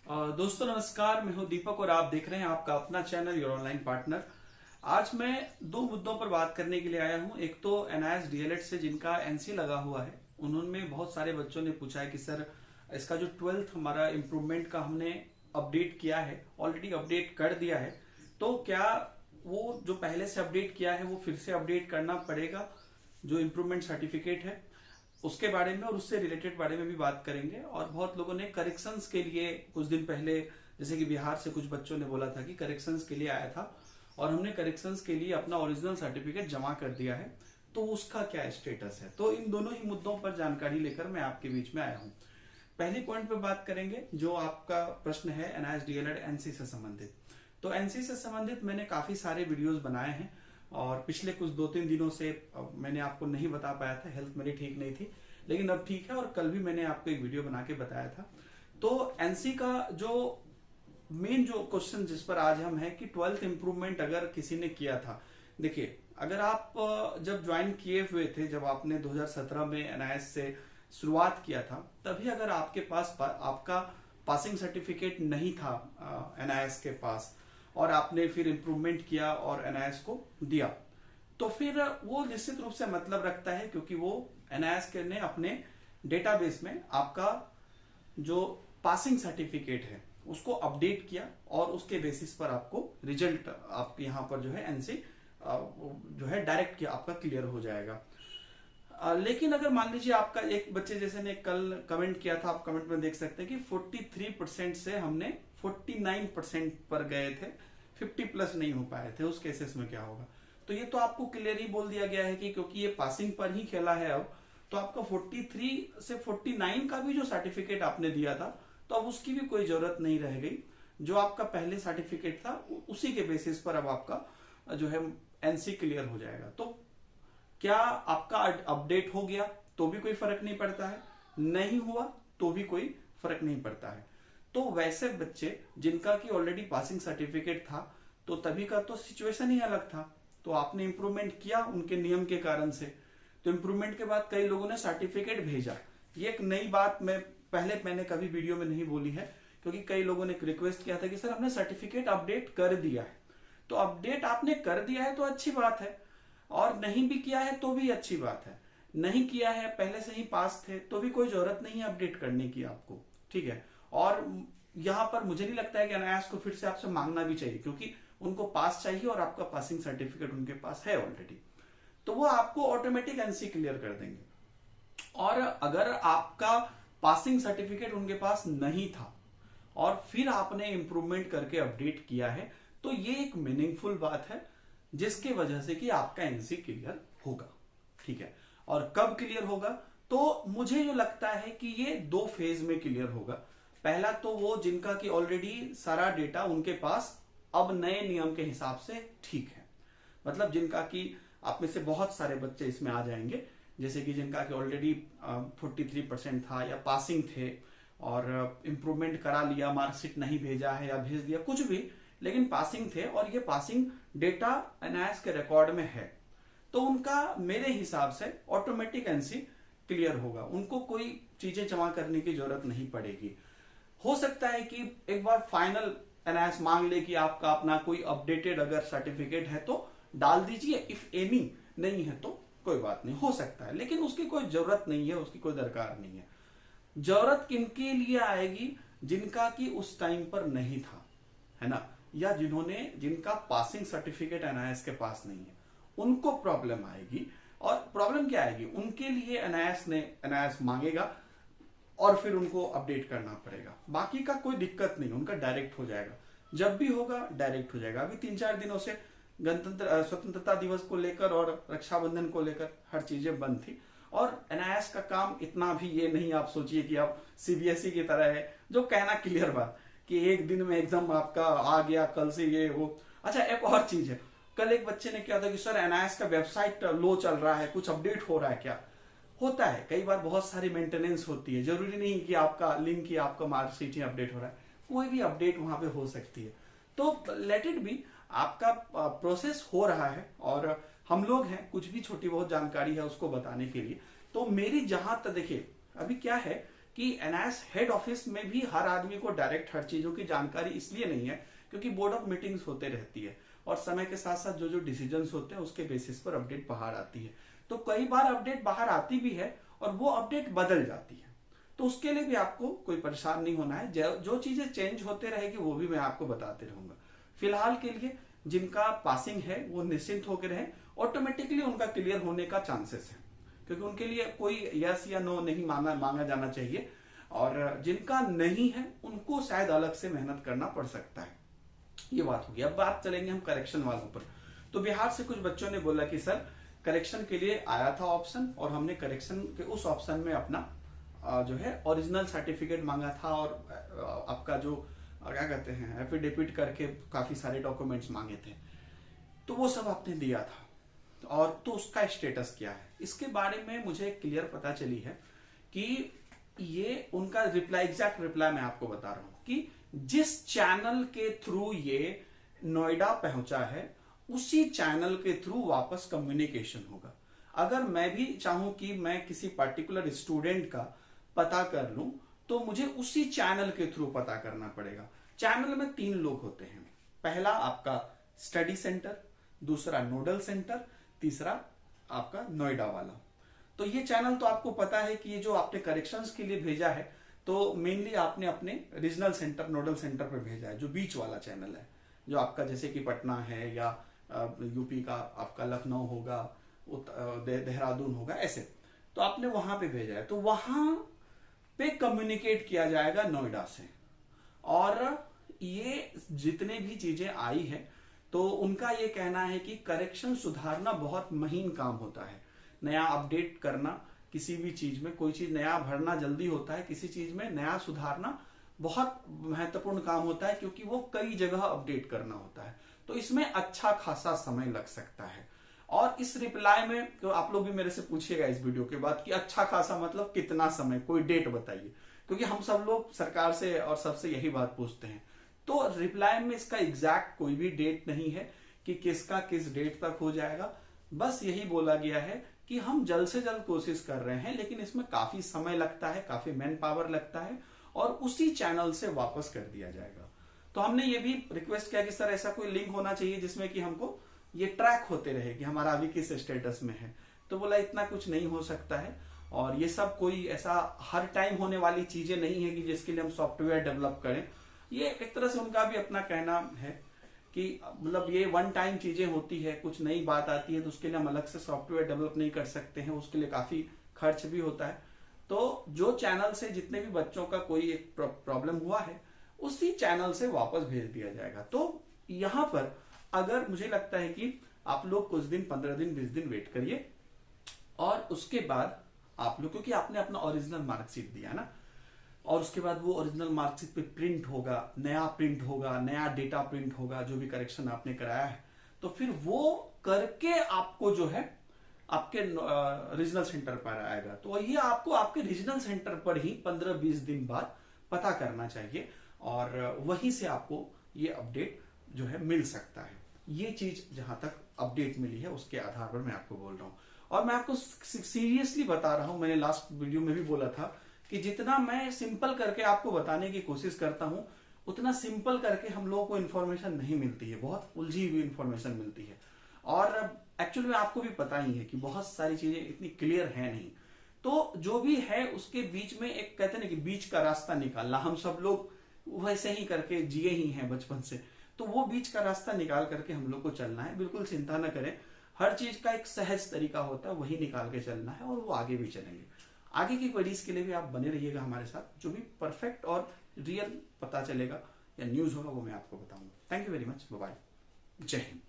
दोस्तों नमस्कार, मैं हूं दीपक और आप देख रहे हैं आपका अपना चैनल योर ऑनलाइन पार्टनर। आज मैं दो मुद्दों पर बात करने के लिए आया हूं। एक तो एनआईएस डीएलएड से जिनका एनसी लगा हुआ है, उन्होंने बहुत सारे बच्चों ने पूछा है कि सर इसका जो 12th हमारा इम्प्रूवमेंट का हमने अपडेट किया है, ऑलरेडी अपडेट कर दिया है, तो क्या वो जो पहले से अपडेट किया है वो फिर से अपडेट करना पड़ेगा, जो इम्प्रूवमेंट सर्टिफिकेट है उसके बारे में और उससे रिलेटेड बारे में भी बात करेंगे। और बहुत लोगों ने करेक्शंस के लिए कुछ दिन पहले, जैसे कि बिहार से कुछ बच्चों ने बोला था कि करेक्शंस के लिए आया था और हमने करेक्शंस के लिए अपना ओरिजिनल सर्टिफिकेट जमा कर दिया है, तो उसका क्या स्टेटस है। तो इन दोनों ही मुद्दों पर जानकारी लेकर मैं आपके बीच में आया हूं। पहले पॉइंट पे बात करेंगे, जो आपका प्रश्न है एनआईएस डीएलएड एनसी से संबंधित। तो एनसी से संबंधित मैंने काफी सारे वीडियोस बनाए हैं और पिछले कुछ 2-3 दिनों से मैंने आपको नहीं बता पाया था, हेल्थ मेरी ठीक नहीं थी, लेकिन अब ठीक है। और कल भी मैंने आपको एक वीडियो बना के बताया था। तो एनसी का जो मेन जो क्वेश्चन जिस पर आज हम है कि 12th इम्प्रूवमेंट अगर किसी ने किया था, देखिए अगर आप जब ज्वाइन किए हुए थे, जब आपने 2017 में एनआईएस से शुरुआत किया था, तभी अगर आपके पास आपका पासिंग सर्टिफिकेट नहीं था एनआईएस के पास और आपने फिर इम्प्रूवमेंट किया और एनआईएस को दिया, तो फिर वो निश्चित रूप से मतलब रखता है, क्योंकि वो एनआईएस ने अपने डेटाबेस में आपका जो पासिंग सर्टिफिकेट है उसको अपडेट किया और उसके बेसिस पर आपको रिजल्ट आप यहाँ पर जो है एनसी जो है डायरेक्ट किया, आपका क्लियर हो जाएगा। लेकिन अगर मान लीजिए आपका एक बच्चे जैसे ने कल कमेंट किया था, आप कमेंट में देख सकते हैं कि 43% से हमने 49% पर गए थे, 50 प्लस नहीं हो पाए थे, उस केसेस में क्या होगा। तो ये तो आपको क्लियर ही बोल दिया गया है कि क्योंकि ये पासिंग पर ही खेला है अब, तो आपका 43 से 49 का भी जो सर्टिफिकेट आपने दिया था, तो अब उसकी भी कोई जरूरत नहीं रह गई। जो आपका पहले सर्टिफिकेट था उसी के बेसिस पर अब आपका जो है एनसी क्लियर हो जाएगा। तो क्या आपका अपडेट हो गया तो भी कोई फर्क नहीं पड़ता है, नहीं हुआ तो भी कोई फर्क नहीं पड़ता है। तो वैसे बच्चे जिनका कि ऑलरेडी पासिंग सर्टिफिकेट था, तो तभी का तो सिचुएशन ही अलग था। तो आपने इंप्रूवमेंट किया उनके नियम के कारण से, तो इंप्रूवमेंट के बाद कई लोगों ने सर्टिफिकेट भेजा। ये एक नई बात मैंने कभी वीडियो में नहीं बोली है, क्योंकि कई लोगों ने रिक्वेस्ट किया था कि सर हमने सर्टिफिकेट अपडेट कर दिया है। तो अपडेट आपने कर दिया है तो अच्छी बात है, और नहीं भी किया है तो भी अच्छी बात है। नहीं किया है, पहले से ही पास थे, तो भी कोई जरूरत नहीं है अपडेट करने की आपको, ठीक है। और यहाँ पर मुझे नहीं लगता है कि एनआईएस को फिर से आपसे मांगना भी चाहिए, क्योंकि उनको पास चाहिए और आपका पासिंग सर्टिफिकेट उनके पास है ऑलरेडी, तो वो आपको ऑटोमेटिक एनसी क्लियर कर देंगे। और अगर आपका पासिंग सर्टिफिकेट उनके पास नहीं था और फिर आपने इंप्रूवमेंट करके अपडेट किया है, तो ये एक मीनिंगफुल बात है, जिसके वजह से कि आपका एनसी क्लियर होगा, ठीक है। और कब क्लियर होगा, तो मुझे जो लगता है कि ये 2 फेज में क्लियर होगा। पहला तो वो जिनका कि ऑलरेडी सारा डेटा उनके पास अब नए नियम के हिसाब से ठीक है, मतलब जिनका कि आप में से बहुत सारे बच्चे इसमें आ जाएंगे, जैसे कि जिनका कि ऑलरेडी 43% था या पासिंग थे और इम्प्रूवमेंट करा लिया, मार्कशीट नहीं भेजा है या भेज दिया कुछ भी, लेकिन पासिंग थे और ये पासिंग डेटा एनआईएस के रिकॉर्ड में है, तो उनका मेरे हिसाब से ऑटोमेटिक एनसी क्लियर होगा। उनको कोई चीजें जमा करने की जरूरत नहीं पड़ेगी। हो सकता है कि एक बार फाइनल एनआईएस मांग ले कि आपका अपना कोई अपडेटेड अगर सर्टिफिकेट है तो डाल दीजिए, इफ एनी नहीं है तो कोई बात नहीं, हो सकता है, लेकिन उसकी कोई जरूरत नहीं है, उसकी कोई दरकार नहीं है। जरूरत किनके लिए आएगी, जिनका कि उस टाइम पर नहीं था, है ना, या जिनका पासिंग सर्टिफिकेट एनआईएस के पास नहीं है, उनको प्रॉब्लम आएगी। और प्रॉब्लम क्या आएगी, उनके लिए एनआईएस मांगेगा और फिर उनको अपडेट करना पड़ेगा। बाकी का कोई दिक्कत नहीं, उनका डायरेक्ट हो जाएगा, जब भी होगा डायरेक्ट हो जाएगा। अभी 3-4 दिनों से स्वतंत्रता दिवस को लेकर और रक्षाबंधन को लेकर हर चीजें बंद थी, और एनआईएस का काम इतना भी ये नहीं आप सोचिए कि आप सीबीएसई की तरह है, जो कहना क्लियर बात कि एक दिन में एकदम आपका आ गया, कल से ये वो। अच्छा, एक और चीज है, कल एक बच्चे ने किया था कि सर एनआईएस का वेबसाइट लो चल रहा है, कुछ अपडेट हो रहा है क्या। होता है, कई बार बहुत सारी मेंटेनेंस होती है, जरूरी नहीं कि आपका लिंक ही आपका मार्कशीट ही अपडेट हो रहा है, कोई भी अपडेट वहां पे हो सकती है। तो लेट इट बी, आपका प्रोसेस हो रहा है और हम लोग हैं, कुछ भी छोटी बहुत जानकारी है उसको बताने के लिए। तो मेरी जहां तक देखिए, अभी क्या है कि एनआईएस हेड ऑफिस में भी हर आदमी को डायरेक्ट हर चीजों की जानकारी इसलिए नहीं है क्योंकि बोर्ड ऑफ मीटिंग्स होते रहती है और समय के साथ साथ जो जो डिसीजंस होते हैं उसके बेसिस पर अपडेट बाहर आती है। तो कई बार अपडेट बाहर आती भी है और वो अपडेट बदल जाती है, तो उसके लिए भी आपको कोई परेशान नहीं होना है। जो चीजें चेंज होते रहेगी वो भी मैं आपको बताते रहूंगा। फिलहाल के लिए जिनका पासिंग है वो निश्चिंत होकर रहे, ऑटोमेटिकली उनका क्लियर होने का चांसेस है, क्योंकि उनके लिए कोई यस या नो नहीं मांगा जाना चाहिए। और जिनका नहीं है उनको शायद अलग से मेहनत करना पड़ सकता है। ये बात होगी। अब बात चलेंगे हम करेक्शन वालों पर। तो बिहार से कुछ बच्चों ने बोला कि सर करेक्शन के लिए आया था ऑप्शन और हमने करेक्शन के उस ऑप्शन में अपना जो है ओरिजिनल सर्टिफिकेट मांगा था और आपका जो क्या कहते हैं एफिडेविट करके काफी सारे डॉक्यूमेंट्स मांगे थे, तो वो सब आपने दिया था और तो उसका स्टेटस क्या है, इसके बारे में मुझे क्लियर पता चली है कि ये उनका रिप्लाई, एग्जैक्ट रिप्लाई मैं आपको बता रहा हूं कि जिस चैनल के थ्रू ये नोएडा पहुंचा है उसी चैनल के थ्रू वापस कम्युनिकेशन होगा। अगर मैं भी चाहूं कि मैं किसी पर्टिकुलर स्टूडेंट का पता कर लूं तो मुझे उसी चैनल के थ्रू पता करना पड़ेगा। चैनल में 3 लोग होते हैं, पहला आपका स्टडी सेंटर, दूसरा नोडल सेंटर, तीसरा आपका नोएडा वाला। तो ये चैनल तो आपको पता है कि ये जो आपने करेक्शंस के लिए भेजा है तो मेनली आपने अपने रीजनल सेंटर नोडल सेंटर पर भेजा है, जो बीच वाला चैनल है, जो आपका जैसे कि पटना है या यूपी का आपका लखनऊ होगा, देहरादून होगा, ऐसे तो आपने वहां पे भेजा है। तो वहां पे कम्युनिकेट किया जाएगा नोएडा से, और ये जितने भी चीजें आई है तो उनका ये कहना है कि करेक्शन सुधारना बहुत महीन काम होता है। नया अपडेट करना किसी भी चीज में, कोई चीज नया भरना जल्दी होता है, किसी चीज में नया सुधारना बहुत महत्वपूर्ण काम होता है क्योंकि वो कई जगह अपडेट करना होता है, तो इसमें अच्छा खासा समय लग सकता है। और इस रिप्लाई में तो आप लोग भी मेरे से पूछिएगा इस वीडियो के बाद कि अच्छा खासा मतलब कितना समय, कोई डेट बताइए, क्योंकि हम सब लोग सरकार से और सबसे यही बात पूछते हैं। तो रिप्लाई में इसका एग्जैक्ट कोई भी डेट नहीं है कि किसका किस डेट तक हो जाएगा, बस यही बोला गया है कि हम जल्द से जल्द कोशिश कर रहे हैं, लेकिन इसमें काफी समय लगता है, काफी मैन पावर लगता है और उसी चैनल से वापस कर दिया जाएगा। तो हमने ये भी रिक्वेस्ट किया कि सर ऐसा कोई लिंक होना चाहिए जिसमें कि हमको ये ट्रैक होते रहे कि हमारा अभी किस स्टेटस में है। तो बोला इतना कुछ नहीं हो सकता है और ये सब कोई ऐसा हर टाइम होने वाली चीजें नहीं है कि जिसके लिए हम सॉफ्टवेयर डेवलप करें। ये एक तरह से उनका भी अपना कहना है कि मतलब ये वन टाइम चीजें होती है, कुछ नई बात आती है तो उसके लिए हम अलग से सॉफ्टवेयर डेवलप नहीं कर सकते हैं, उसके लिए काफी खर्च भी होता है। तो जो चैनल से जितने भी बच्चों का कोई एक प्रॉब्लम हुआ है उसी चैनल से वापस भेज दिया जाएगा। तो यहां पर अगर मुझे लगता है कि आप लोग कुछ दिन 15 दिन 20 दिन वेट करिए और उसके बाद आप लोग, क्योंकि आपने अपना ओरिजिनल मार्कशीट दिया ना, और उसके बाद वो ओरिजिनल मार्कशीट पे प्रिंट होगा, नया प्रिंट होगा, नया डेटा प्रिंट होगा, जो भी करेक्शन आपने कराया है, तो फिर वो करके आपको जो है आपके रीजनल सेंटर पर आएगा। तो ये आपको आपके रीजनल सेंटर पर ही 15-20 दिन बाद पता करना चाहिए और वहीं से आपको ये अपडेट जो है मिल सकता है। ये चीज जहां तक अपडेट मिली है उसके आधार पर मैं आपको बोल रहा हूं, और मैं आपको सीरियसली बता रहा हूं। मैंने लास्ट वीडियो में भी बोला था कि जितना मैं सिंपल करके आपको बताने की कोशिश करता हूं उतना सिंपल करके हम लोगों को इन्फॉर्मेशन नहीं मिलती है, बहुत उलझी हुई इन्फॉर्मेशन मिलती है। और एक्चुअली में आपको भी पता ही है कि बहुत सारी चीजें इतनी क्लियर है नहीं, तो जो भी है उसके बीच में एक कहते हैं ना कि बीच का रास्ता निकालना, हम सब लोग वैसे ही करके जिए ही हैं बचपन से, तो वो बीच का रास्ता निकाल करके हम लोग को चलना है। बिल्कुल चिंता न करें, हर चीज का एक सहज तरीका होता है, वही निकाल के चलना है और वो आगे भी चलेंगे। आगे की क्वेरीज के लिए भी आप बने रहिएगा हमारे साथ, जो भी परफेक्ट और रियल पता चलेगा या न्यूज होगा वो मैं आपको बताऊंगा। Thank you very much, bye bye, जय हिंद।